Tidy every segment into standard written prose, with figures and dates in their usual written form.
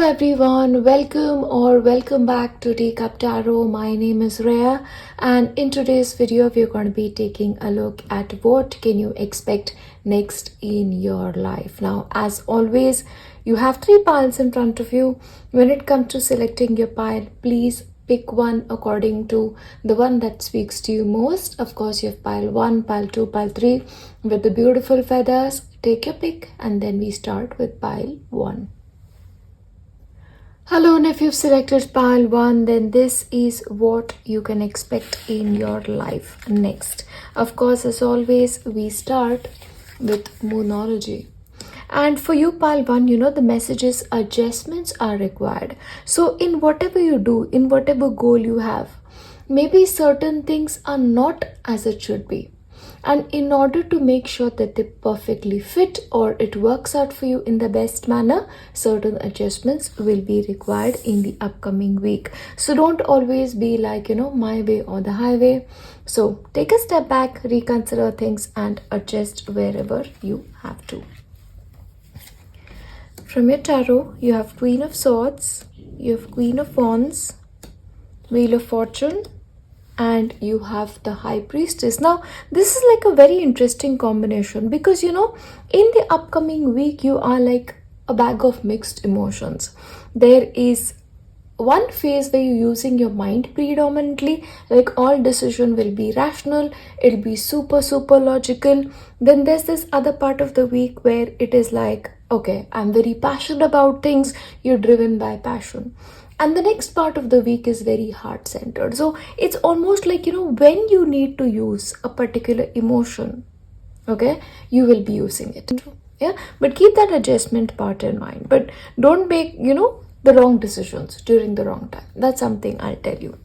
everyone, welcome back to Teacup Tarot. My name is Reya, and in today's video we're going to be taking a look at what can you expect next in your life. Now, as always, you have 3 piles in front of you. When it comes to selecting your pile, please pick one according to the one that speaks to you most. Of course, you have pile 1, pile 2, pile 3 with the beautiful feathers. Take your pick and then we start with pile 1. Hello, and if you've selected pile 1, then this is what you can expect in your life next. Of course, as always, we start with Moonology. And for you, pile 1, the message is adjustments are required. So in whatever you do, in whatever goal you have, maybe certain things are not as it should be. And in order to make sure that they perfectly fit or it works out for you in the best manner, certain adjustments will be required in the upcoming week. So don't always be like, my way or the highway. So take a step back, reconsider things and adjust wherever you have to. From your tarot, you have Queen of Swords, you have Queen of Wands, Wheel of Fortune, and you have the High Priestess. Now, this is like a very interesting combination because, in the upcoming week, you are like a bag of mixed emotions. There is one phase where you're using your mind predominantly, like all decision will be rational, it'll be super logical. Then there's this other part of the week where it is like, okay, I'm very passionate about things, you're driven by passion. And the next part of the week is very heart-centered. So it's almost like, when you need to use a particular emotion, okay, you will be using it. Yeah, but keep that adjustment part in mind. But don't make, the wrong decisions during the wrong time. That's something I'll tell you.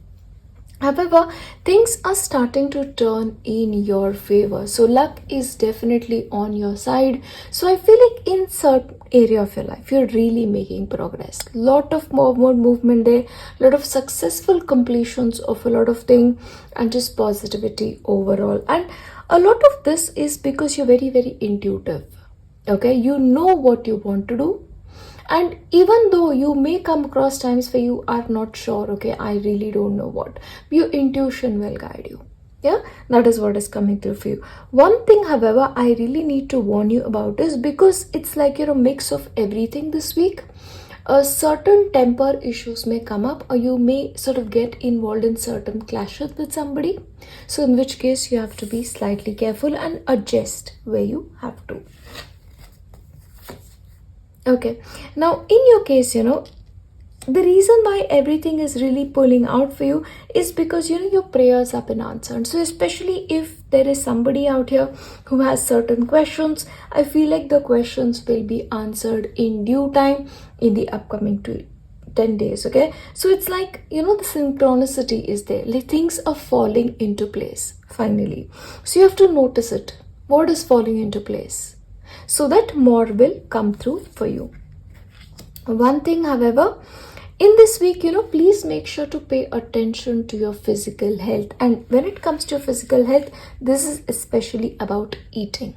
However, things are starting to turn in your favor. So luck is definitely on your side. So I feel like in certain area of your life, you're really making progress. Lot of more movement there, lot of successful completions of a lot of things and just positivity overall. And a lot of this is because you're very intuitive. Okay, you know what you want to do. And even though you may come across times where you are not sure, okay, I really don't know what, your intuition will guide you. Yeah, that is what is coming through for you. One thing, however, I really need to warn you about is because it's like a mix of everything this week. Certain temper issues may come up or you may sort of get involved in certain clashes with somebody. So in which case you have to be slightly careful and adjust where you have to. Okay, now in your case, the reason why everything is really pulling out for you is because, your prayers have been answered. So especially if there is somebody out here who has certain questions, I feel like the questions will be answered in due time in the upcoming 10 days, okay? So it's like, the synchronicity is there. Like things are falling into place, finally. So you have to notice it. What is falling into place? So that more will come through for you. One thing, however, in this week, please make sure to pay attention to your physical health. And when it comes to your physical health, this is especially about eating.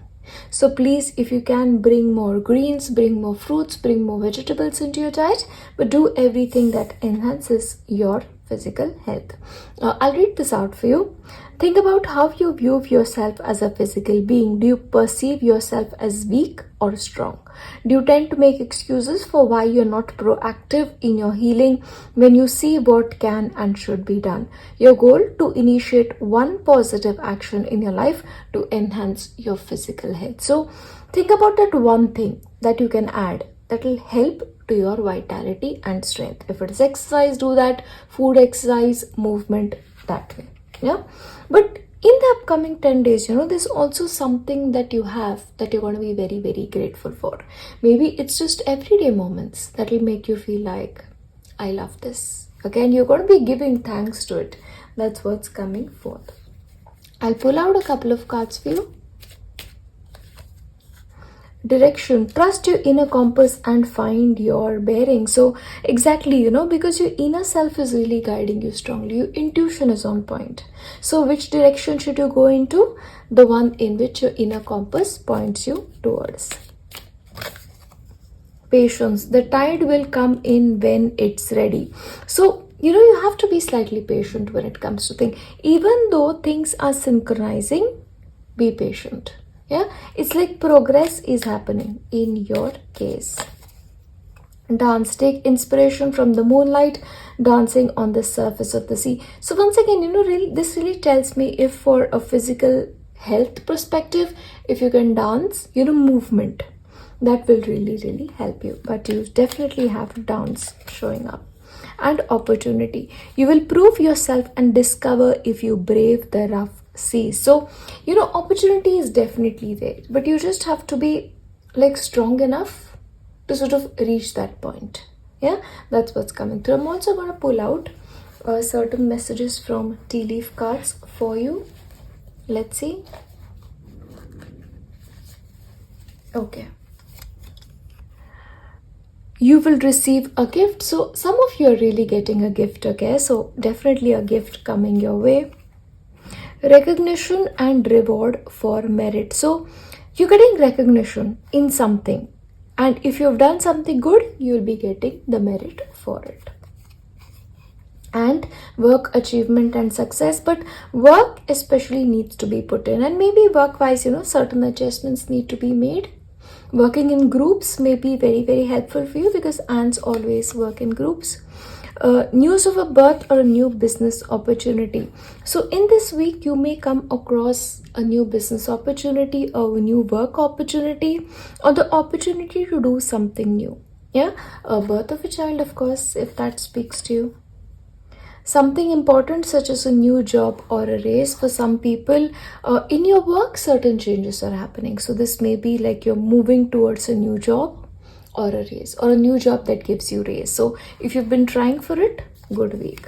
So please, if you can, bring more greens, bring more fruits, bring more vegetables into your diet, but do everything that enhances your physical health. I'll read this out for you. Think about how you view yourself as a physical being. Do you perceive yourself as weak or strong? Do you tend to make excuses for why you're not proactive in your healing when you see what can and should be done? Your goal to initiate one positive action in your life to enhance your physical health. So think about that one thing that you can add that will help to your vitality and strength. If it is exercise, do that. Food, exercise, movement, that way. Yeah, but in the upcoming 10 days, there's also something that you have that you're going to be very grateful for. Maybe it's just everyday moments that will make you feel like, I love this. Again, you're going to be giving thanks to it. That's what's coming forth. I'll pull out a couple of cards for you. Direction. Trust your inner compass and find your bearing. So exactly, because your inner self is really guiding you strongly. Your intuition is on point. So which direction should you go into? The one in which your inner compass points you towards. patience. The tide will come in when it's ready. So, you have to be slightly patient when it comes to things. Even though things are synchronizing, be patient. Yeah, it's like progress is happening in your case. Dance, take inspiration from the moonlight dancing on the surface of the sea. So once again, this really tells me, if for a physical health perspective, if you can dance, movement, that will really help you. But you definitely have dance showing up. And opportunity, you will prove yourself and discover if you brave the rough seas. So opportunity is definitely there, but you just have to be like strong enough to sort of reach that point. Yeah, that's what's coming through. I'm also going to pull out certain messages from tea leaf cards for you. Let's see. Okay, you will receive a gift. So some of you are really getting a gift. Okay, so definitely a gift coming your way. Recognition and reward for merit. So you're getting recognition in something, and if you've done something good, you'll be getting the merit for it. And work achievement and success, but work especially needs to be put in, and maybe work wise, certain adjustments need to be made. Working in groups may be very helpful for you, because ants always work in groups. News of a birth or a new business opportunity. So in this week, you may come across a new business opportunity or a new work opportunity, or the opportunity to do something new. Yeah, a birth of a child, of course, if that speaks to you. Something important such as a new job or a raise for some people. In your work, certain changes are happening. So this may be like you're moving towards a new job or a raise, or a new job that gives you raise. So if you've been trying for it, good week.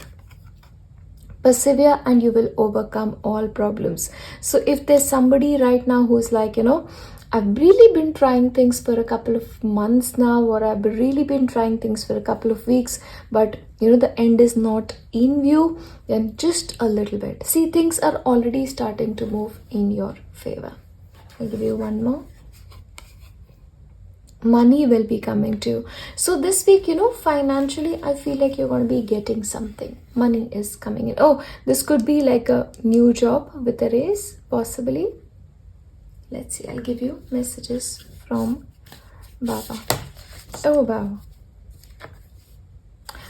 Persevere and you will overcome all problems. So if there's somebody right now who's like, I've really been trying things for a couple of months now, or I've really been trying things for a couple of weeks, but the end is not in view, then just a little bit. See, things are already starting to move in your favor. I'll give you one more. Money will be coming to you. So this week, financially, I feel like you're going to be getting something. Money is coming in. Oh, this could be like a new job with a raise, possibly. Let's see, I'll give you messages from Baba. Oh, Baba.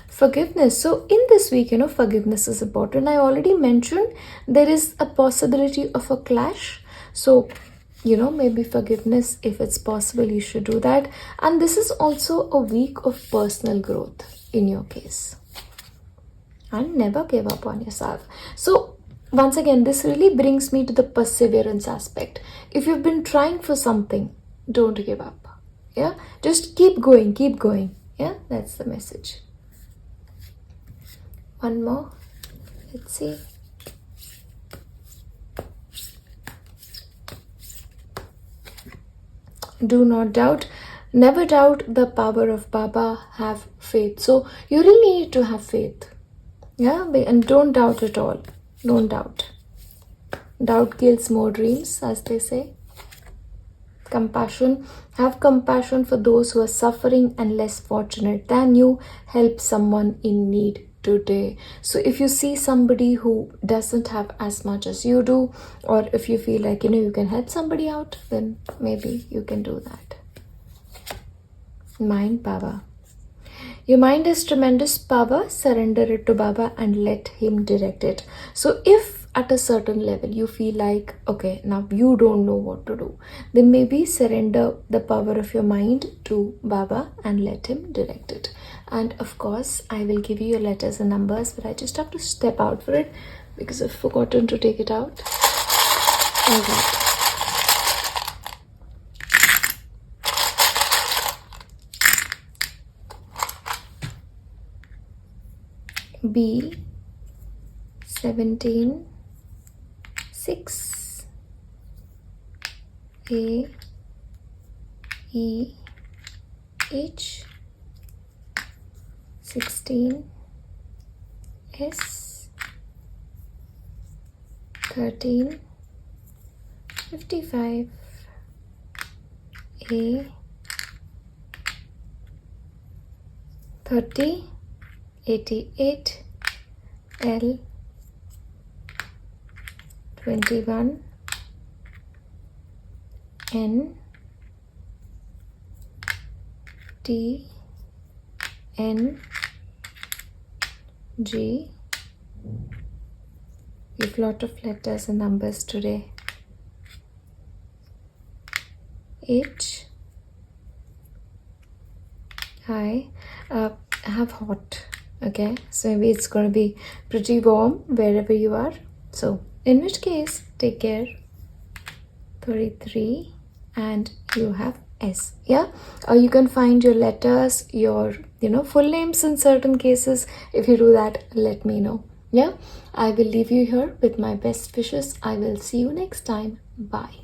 Forgiveness. So in this week, forgiveness is important. I already mentioned there is a possibility of a clash. So maybe forgiveness, if it's possible, you should do that. And this is also a week of personal growth in your case. And never give up on yourself. So once again, this really brings me to the perseverance aspect. If you've been trying for something, don't give up. Yeah, just keep going. Yeah, that's the message. One more. Let's see. Do not doubt. Never doubt the power of Baba. Have faith. So you really need to have faith. Yeah, and don't doubt at all. Don't doubt. Doubt kills more dreams, as they say. Compassion. Have compassion for those who are suffering and less fortunate than you. Help someone in need today. So if you see somebody who doesn't have as much as you do, or if you feel like you can help somebody out, then maybe you can do that. Mind power. Your mind has tremendous power. Surrender it to Baba and let him direct it. So if at a certain level you feel like, okay, now you don't know what to do, then maybe surrender the power of your mind to Baba and let him direct it. And of course, I will give you your letters and numbers, but I just have to step out for it because I've forgotten to take it out. All right. B 17 6 A E H 16 S 13 55 A 30, 88, L, 21, N, T, N, G. You've lot of letters and numbers today. H, I have hot. Okay, so maybe it's going to be pretty warm wherever you are. So in which case, take care. 33, and you have S. Yeah, or you can find your letters, your full names in certain cases. If you do that, let me know. Yeah, I will leave you here with my best wishes. I will see you next time. Bye.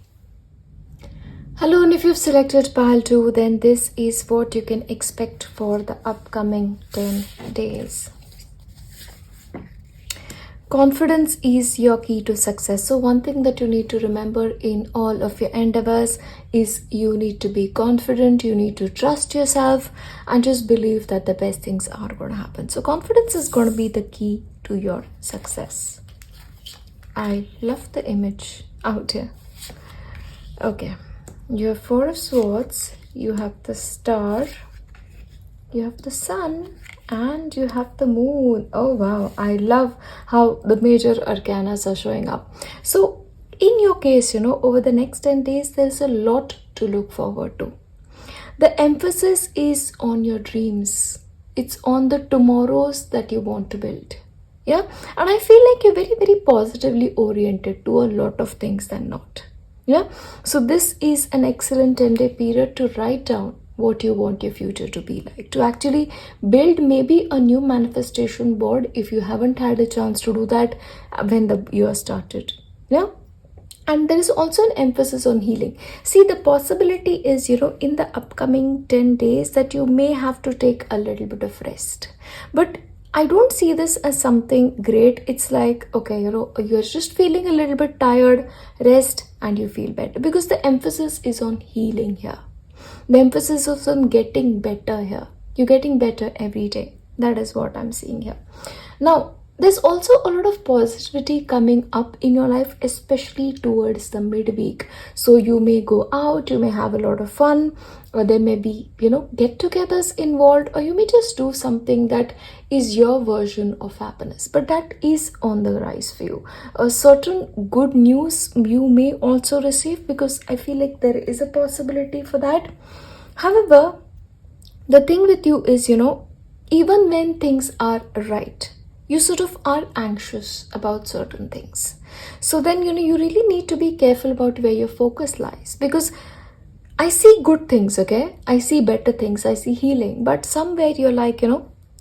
Hello, and if you've selected pile 2, then this is what you can expect for the upcoming 10 days. Confidence is your key to success. So one thing that you need to remember in all of your endeavors is you need to be confident, you need to trust yourself, and just believe that the best things are going to happen. So confidence is going to be the key to your success. I love the image out here. Okay. You have 4 of Swords, you have the Star, you have the Sun, and you have the Moon. Oh wow, I love how the major arcanas are showing up. So in your case, over the next 10 days, there's a lot to look forward to. The emphasis is on your dreams. It's on the tomorrows that you want to build. Yeah, and I feel like you're very, very positively oriented to a lot of things than not. Yeah, so this is an excellent 10-day period to write down what you want your future to be like, to actually build maybe a new manifestation board if you haven't had a chance to do that when the year started. Yeah, and there is also an emphasis on healing. See, the possibility is, in the upcoming 10 days that you may have to take a little bit of rest, but I don't see this as something great. It's like, okay, you're just feeling a little bit tired, rest, and you feel better, because the emphasis is on healing here. The emphasis is on getting better here. You're getting better every day. That is what I'm seeing here. Now, there's also a lot of positivity coming up in your life, especially towards the midweek. So you may go out, you may have a lot of fun, or there may be, get-togethers involved, or you may just do something that is your version of happiness. But that is on the rise for you. A certain good news you may also receive, because I feel like there is a possibility for that. However, the thing with you is, even when things are right, you sort of are anxious about certain things. So then, you really need to be careful about where your focus lies, because I see good things, okay? I see better things, I see healing, but somewhere you're like,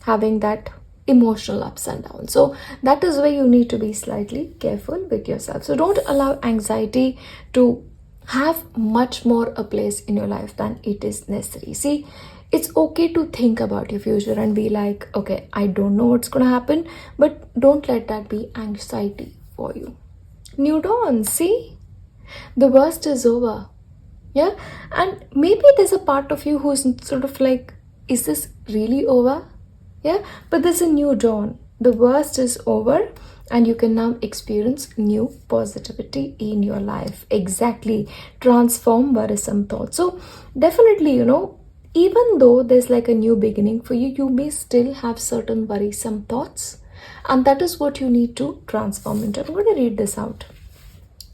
having that emotional ups and downs. So that is where you need to be slightly careful with yourself. So don't allow anxiety to have much more a place in your life than it is necessary. See, it's okay to think about your future and be like, okay, I don't know what's going to happen, but don't let that be anxiety for you. New dawn, see? The worst is over. Yeah? And maybe there's a part of you who's sort of like, is this really over? Yeah? But there's a new dawn. The worst is over, and you can now experience new positivity in your life. Exactly. Transform worrisome thoughts. So definitely, even though there's like a new beginning for you, you may still have certain worrisome thoughts, and that is what you need to transform into. I'm going to read this out.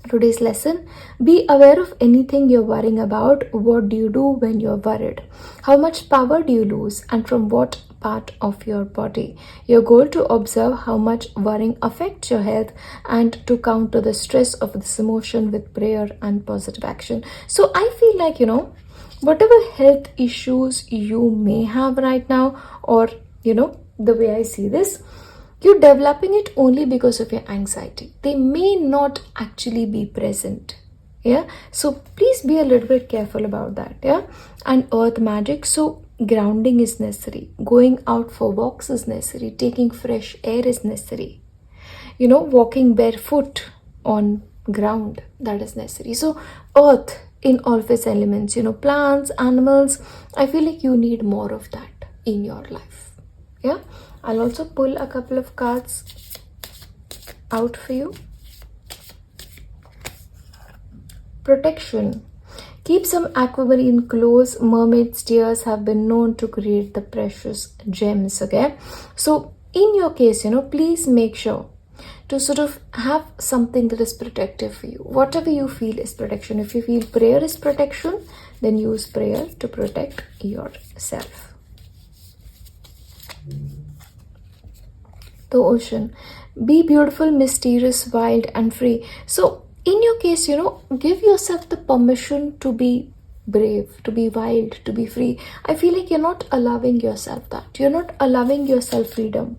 Today's lesson: be aware of anything you're worrying about. What do you do when you're worried? How much power do you lose, and from what part of your body? Your goal to observe how much worrying affects your health and to counter the stress of this emotion with prayer and positive action. So I feel like, whatever health issues you may have right now, or the way I see this, you're developing it only because of your anxiety. They may not actually be present. Yeah, so please be a little bit careful about that. Yeah, and earth magic, so grounding is necessary, going out for walks is necessary, taking fresh air is necessary, walking barefoot on ground, that is necessary. So earth in all of its elements, plants, animals, I feel like you need more of that in your life. Yeah, I'll also pull a couple of cards out for you. Protection. Keep some aquamarine close. Mermaid's tears have been known to create the precious gems. Okay, so in your case, please make sure to sort of have something that is protective for you. Whatever you feel is protection. If you feel prayer is protection, then use prayer to protect yourself. The ocean. Be beautiful, mysterious, wild, and free. So in your case, give yourself the permission to be brave, to be wild, to be free. I feel like you're not allowing yourself that. You're not allowing yourself freedom.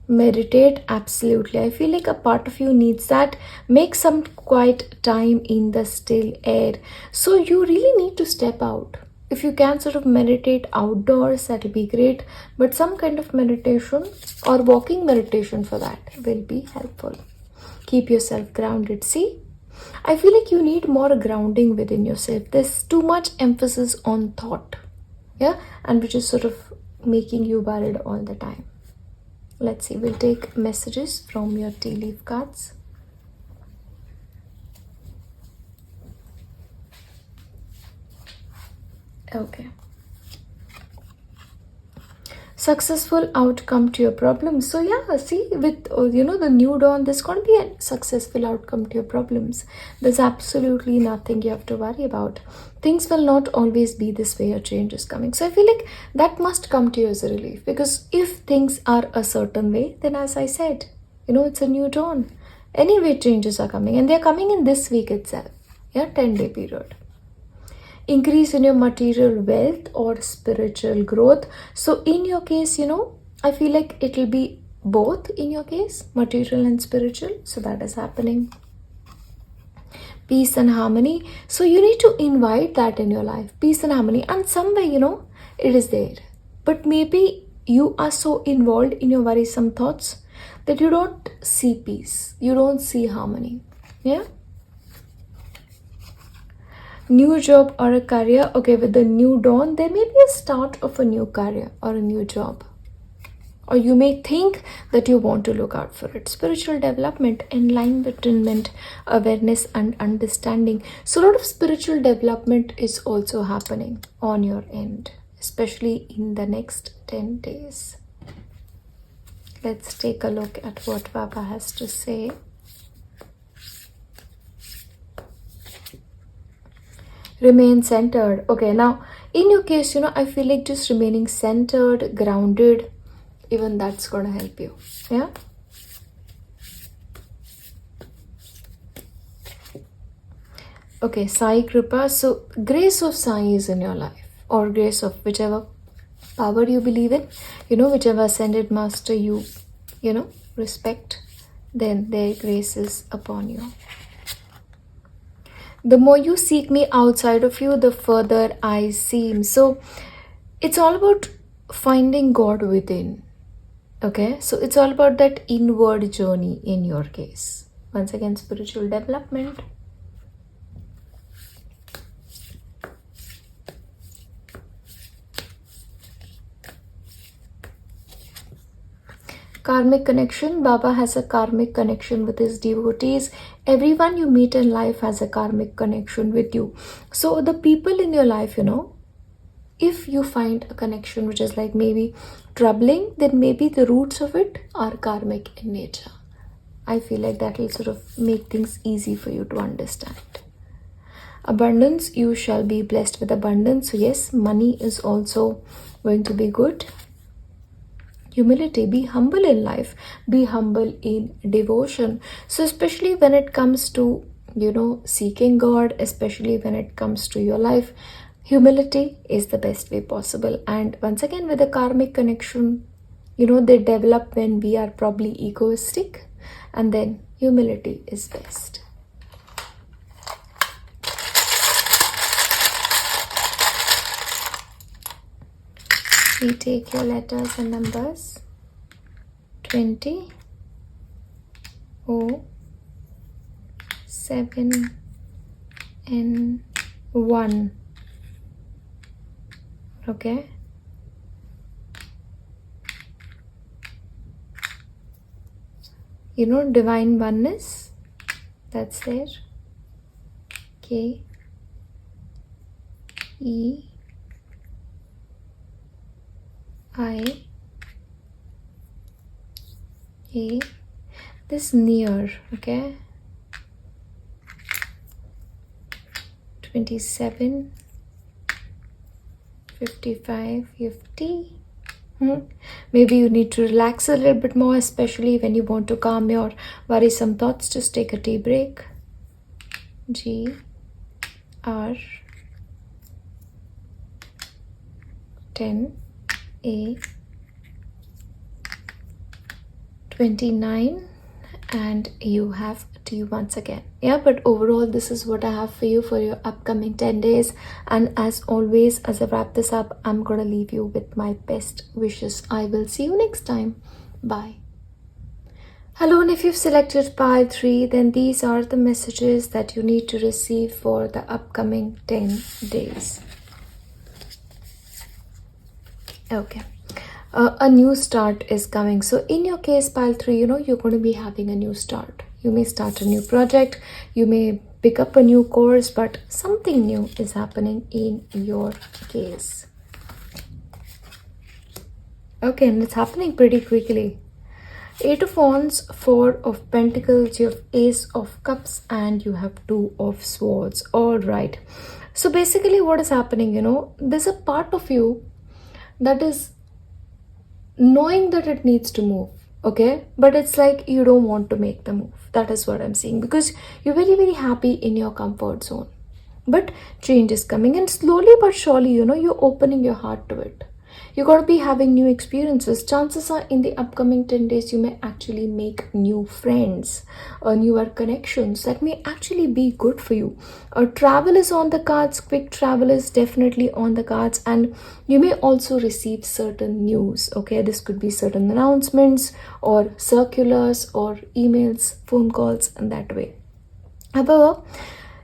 Meditate, absolutely. I feel like a part of you needs that. Make some quiet time in the still air. So you really need to step out. If you can sort of meditate outdoors, that'll be great. But some kind of meditation or walking meditation for that will be helpful. Keep yourself grounded. See, I feel like you need more grounding within yourself. There's too much emphasis on thought, yeah, and which is sort of making you worried all the time. Let's see, we'll take messages from your tea leaf cards. Okay. Successful outcome to your problems. So yeah, see, with the new dawn, there's going to be a successful outcome to your problems. There's absolutely nothing you have to worry about. Things will not always be this way. A change is coming. So I feel like that must come to you as a relief, because if things are a certain way, then as I said, it's a new dawn. Anyway, changes are coming, and they're coming in this week itself. Yeah, 10-day period. Increase in your material wealth or spiritual growth. So in your case, I feel like it'll be both in your case, material and spiritual. So that is happening. Peace and harmony. So you need to invite that in your life. Peace and harmony. And somewhere, it is there. But maybe you are so involved in your worrisome thoughts that you don't see peace. You don't see harmony. Yeah. New job or a career. Okay, with the new dawn, there may be a start of a new career or a new job. Or you may think that you want to look out for it. Spiritual development, enlightenment, awareness and understanding. So a lot of spiritual development is also happening on your end, especially in the next 10 days. Let's take a look at what Baba has to say. Remain centered. Okay, now in your case, I feel like just remaining centered, grounded, even that's gonna help you. Yeah. Okay, Sai Kripa. So grace of Sai is in your life, or grace of whichever power you believe in, whichever ascended master you respect, then their grace is upon you. The more you seek me outside of you, the further I seem. So it's all about finding God within. Okay, so it's all about that inward journey in your case. Once again, spiritual development. Karmic connection. Baba has a karmic connection with his devotees. Everyone you meet in life has a karmic connection with you. So the people in your life, if you find a connection which is like maybe troubling, then maybe the roots of it are karmic in nature. I feel like that will sort of make things easy for you to understand. Abundance. You shall be blessed with abundance. So yes, money is also going to be good. Humility. Be humble in life. Be humble in devotion. So especially when it comes to, seeking God, especially when it comes to your life, humility is the best way possible. And once again, with the karmic connection, they develop when we are probably egoistic, and then humility is best. We take your letters and numbers. 20, 7 and 1. Okay. divine oneness. That's there. K E I A. This near, okay? 27 55 50. Maybe you need to relax a little bit more, especially when you want to calm your worrisome thoughts. Just take a tea break. G R 10 A 29, and you have tea once again. Yeah, but overall this is what I have for you for your upcoming 10 days. And as always, as I wrap this up, I'm gonna leave you with my best wishes. I will see you next time. Bye. Hello, and if you've selected pile 3, then these are the messages that you need to receive for the upcoming 10 days. Okay. A new start is coming. So in your case, pile 3, you're going to be having a new start. You may start a new project, you may pick up a new course, but something new is happening in your case. Okay, and it's happening pretty quickly. 8 of Wands, 4 of Pentacles, you have Ace of Cups, and you have 2 of Swords. All right. So basically what is happening, there's a part of you that is knowing that it needs to move, okay? But it's like you don't want to make the move. That is what I'm saying, because you're very, very happy in your comfort zone. But change is coming, and slowly but surely, you're opening your heart to it. You're going to be having new experiences. Chances are in the upcoming 10 days, you may actually make new friends or newer connections that may actually be good for you. Travel is on the cards. Quick travel is definitely on the cards. And you may also receive certain news. Okay, this could be certain announcements or circulars or emails, phone calls, and that way. However,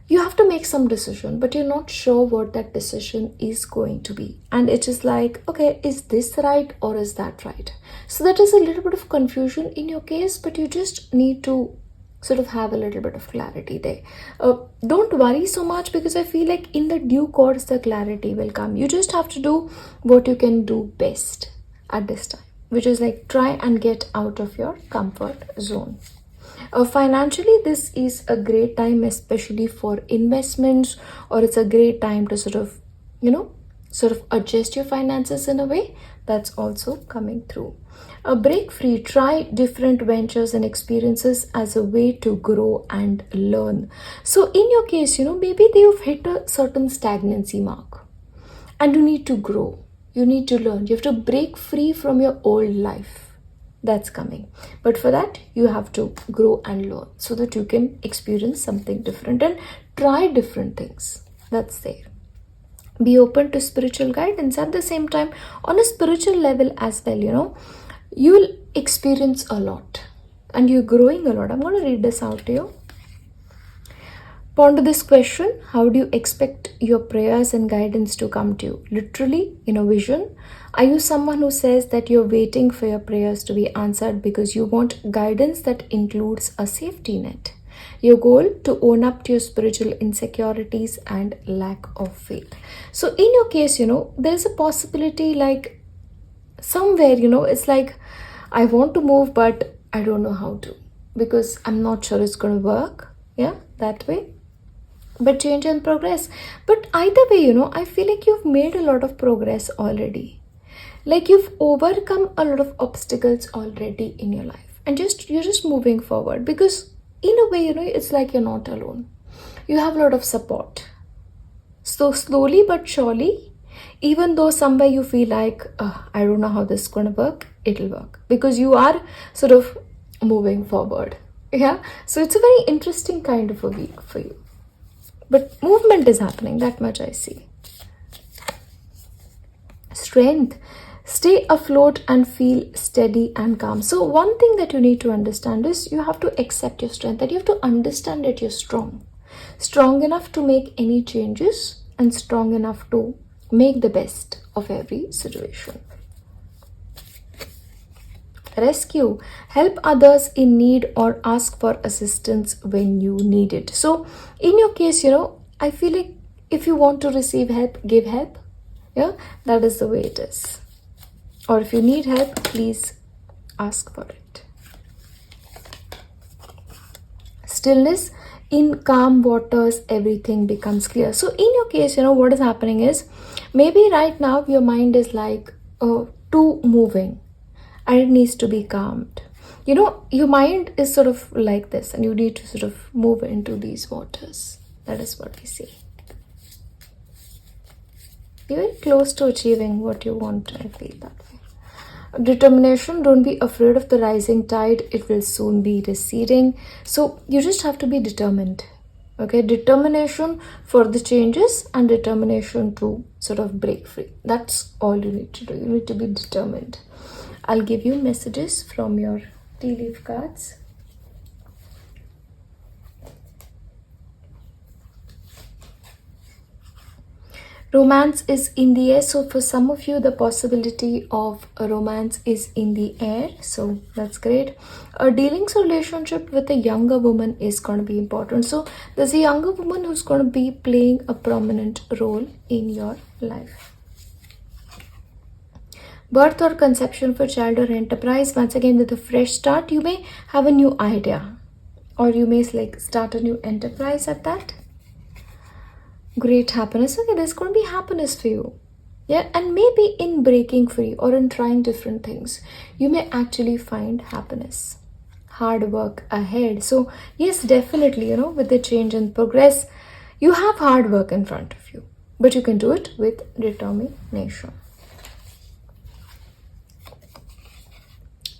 you have to make some decision, but you're not sure what that decision is going to be. And it is like, okay, is this right or is that right? So that is a little bit of confusion in your case, but you just need to sort of have a little bit of clarity there. Don't worry so much, because I feel like in the due course, the clarity will come. You just have to do what you can do best at this time, which is like try and get out of your comfort zone. Financially, this is a great time, especially for investments, or it's a great time to sort of adjust your finances in a way. That's also coming through. Break free, try different ventures and experiences as a way to grow and learn. So in your case, maybe you've hit a certain stagnancy mark and you need to grow. You need to learn. You have to break free from your old life. That's coming. But for that, you have to grow and learn so that you can experience something different and try different things. That's there. Be open to spiritual guidance. At the same time, on a spiritual level as well, you'll experience a lot and you're growing a lot. I'm going to read this out to you. Ponder this question: how do you expect your prayers and guidance to come to you? Literally, in a vision? Are you someone who says that you're waiting for your prayers to be answered because you want guidance that includes a safety net? Your goal to own up to your spiritual insecurities and lack of faith. So in your case, there's a possibility like somewhere, it's like I want to move, but I don't know how to, because I'm not sure it's going to work. Yeah, that way. But change and progress. But either way, I feel like you've made a lot of progress already. Like you've overcome a lot of obstacles already in your life. And you're just moving forward, because in a way, it's like you're not alone. You have a lot of support. So slowly but surely, even though somewhere you feel like, I don't know how this is going to work, it'll work. Because you are sort of moving forward. Yeah. So it's a very interesting kind of a week for you. But movement is happening, that much I see. Strength. Stay afloat and feel steady and calm. So one thing that you need to understand is you have to accept your strength, that you have to understand that you're strong. Strong enough to make any changes and strong enough to make the best of every situation. rescue, help others in need, or ask for assistance when you need it. So in your case, I feel like if you want to receive help, give help. Yeah, that is the way it is. Or if you need help, please ask for it. Stillness, in calm waters, everything becomes clear. So in your case, what is happening is, maybe right now your mind is like too moving and it needs to be calmed. Your mind is sort of like this and you need to sort of move into these waters. That is what we see. You're very close to achieving what you want. I feel that way. Determination, don't be afraid of the rising tide. It will soon be receding. So you just have to be determined. Okay, determination for the changes and determination to sort of break free. That's all you need to do. You need to be determined. I'll give you messages from your tea leaf cards. Romance is in the air. So for some of you, the possibility of a romance is in the air. So that's great. A dealings relationship with a younger woman is going to be important. So there's a younger woman who's going to be playing a prominent role in your life. Birth or conception for child or enterprise. Once again, with a fresh start, you may have a new idea. Or you may start a new enterprise at that. Great happiness. Okay, there's going to be happiness for you. Yeah, and maybe in breaking free or in trying different things, you may actually find happiness. Hard work ahead. So yes, definitely, with the change and progress, you have hard work in front of you, but you can do it with determination.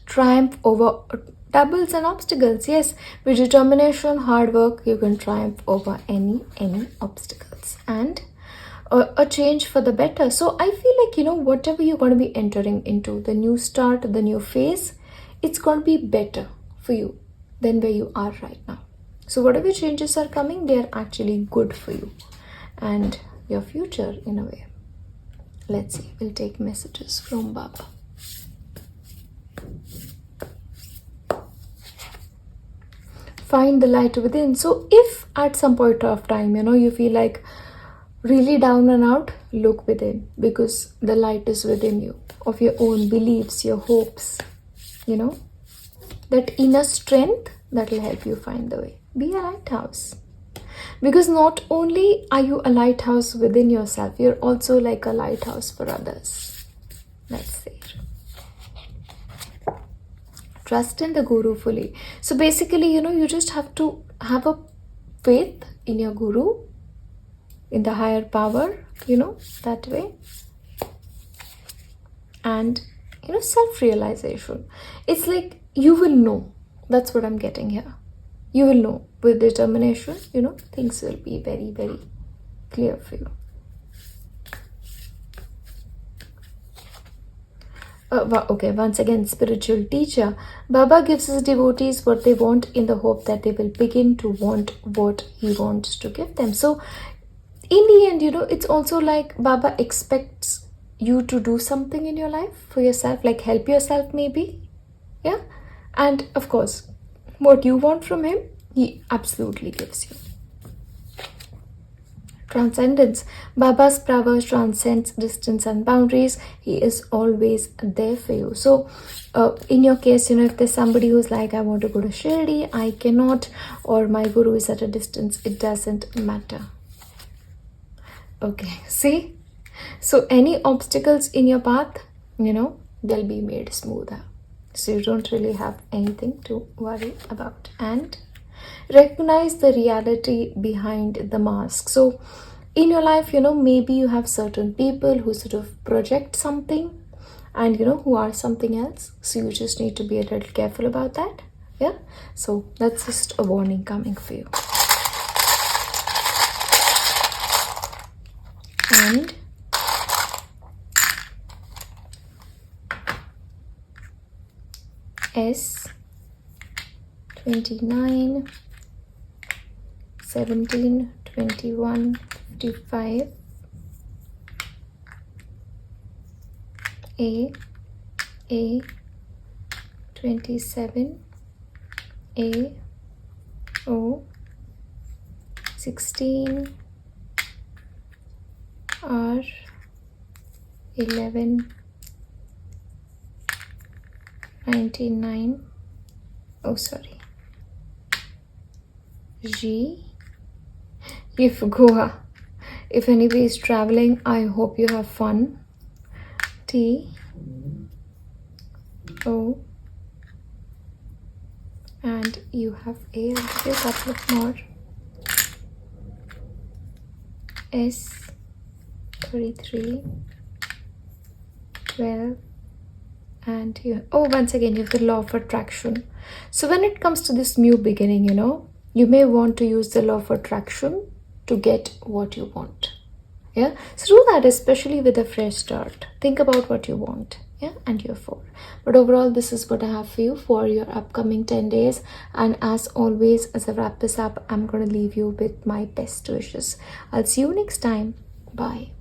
Triumph over troubles and obstacles. Yes, with determination, hard work, you can triumph over any obstacles and a change for the better. So I feel like, whatever you're going to be entering into, the new start, the new phase, it's going to be better for you than where you are right now. So whatever changes are coming, they are actually good for you and your future in a way. Let's see, we'll take messages from Baba. Find the light within. So if at some point of time, you feel like really down and out, look within, because the light is within you, of your own beliefs, your hopes, that inner strength that will help you find the way. Be a lighthouse. Because not only are you a lighthouse within yourself, you're also like a lighthouse for others. That's there. Trust in the Guru fully. So basically, you just have to have a faith in your Guru, in the higher power, that way. And, self-realization. It's like you will know. That's what I'm getting here. You will know. With determination, things will be very, very clear for you. Okay, once again, spiritual teacher. Baba gives his devotees what they want in the hope that they will begin to want what he wants to give them. So, in the end, it's also like Baba expects you to do something in your life for yourself, like help yourself maybe. Yeah. And of course, what you want from him, he absolutely gives you. Transcendence. Baba's power transcends distance and boundaries. He is always there for you. So in your case, if there's somebody who's like, I want to go to Shirdi, I cannot, or my Guru is at a distance, it doesn't matter. Okay, see? So any obstacles in your path, they'll be made smoother. So you don't really have anything to worry about. And recognize the reality behind the mask. So in your life, maybe you have certain people who sort of project something and, who are something else. So you just need to be a little careful about that. Yeah. So that's just a warning coming for you. And S 29 17 21 55 A 27 A O 16 R 11 99 oh sorry G if Goa. If anybody is traveling, I hope you have fun. T O and you have A. I'll give you a couple of more. S 33 12 and you once again you have the law of attraction. So when it comes to this new beginning, you may want to use the law of attraction to get what you want. Yeah, so do that, especially with a fresh start. Think about what you want. Yeah, and you're for. But overall, this is what I have for you for your upcoming 10 days. And as always, as I wrap this up, I'm going to leave you with my best wishes. I'll see you next time. Bye.